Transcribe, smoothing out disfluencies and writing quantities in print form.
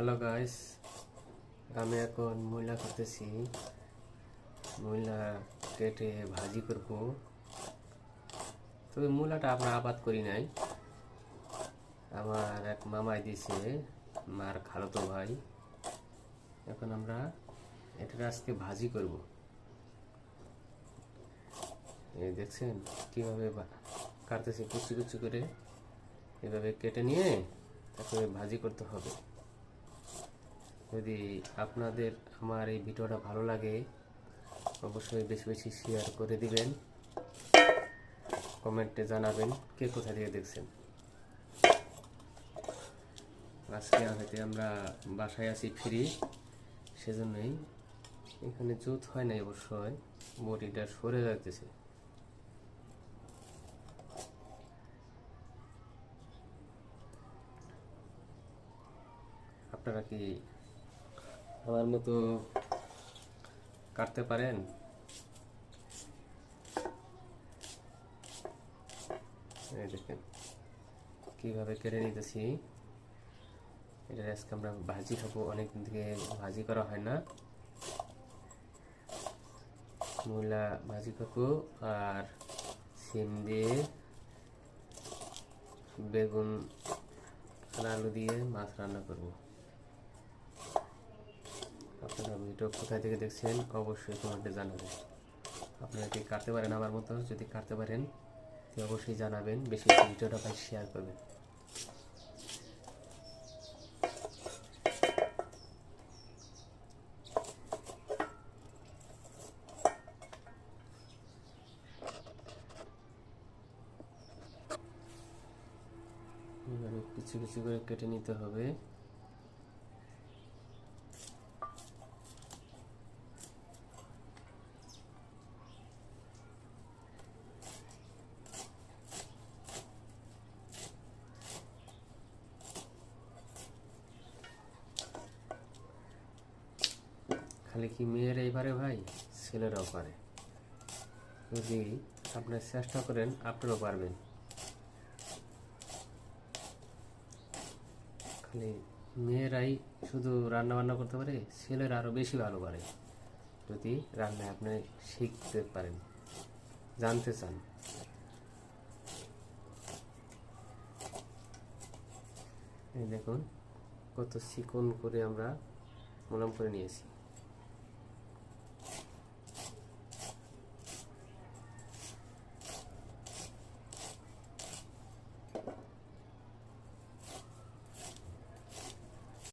Hello guys, আমি এখন মূলা করতেছি। মূলা কেটে ভাজি করব। তবে মূলাটা আমরা আবাদ করি নাই, আমার এক মামাই দিছে, মার খালাতো ভাই। এখন আমরা এটা আজকে ভাজি করব। এই দেখছেন কিভাবে কাটতেছি, কুচি কুচি করে এভাবে কেটে নিয়ে তারপরে ভাজি করতে হবে। যদি আপনাদের আমার এই ভিডিওটা ভালো লাগে অবশ্যই বেশি বেশি শেয়ার করে দিবেন, কমেন্টে জানাবেন কে কোথা থেকে দেখছেন। আজকে হয়তো আমরা বাসায় আছি ফ্রি, সেজন্যই এখানে জুত হয় নাই, অবশ্যই বডিটা সরে যাইতেছে। আপনারা কি আমার মতো কাটতে পারেন? এই দেখেন কিভাবে কেটে নিতেছি। এটা আজকে আমরা ভাজি খাবো, অনেকদিন থেকে ভাজি করা হয় না। মূলা ভাজি খাবো আর সিম দিয়ে, বেগুন আর আলু দিয়ে মাছ রান্না করব। আপনারা ভিডিও কোথায় থেকে দেখছেন অবশ্যই কমেন্টে জানাবেন। আপনারা কি কাটতে পারেন আমার মতো? যদি কাটতে পারেন তো অবশ্যই জানাবেন, বেশি ভিডিওটা ভাই শেয়ার করবেন। এভাবে কিছু কিছু করে কেটে নিতে হবে। খালি কি মেয়েরাই পারে ভাই, ছেলেরাও পারে। যদি আপনারা চেষ্টা করেন আপনারাও পারবেন। খালি মেয়েরাই শুধু রান্না বান্না করতে পারে, ছেলেরা আরও বেশি ভালো পারে। যদি রান্নায় আপনি শিখতে পারেন, জানতে চান। এই দেখুন কত চিকন করে আমরা মোলাম করে নিয়েছি।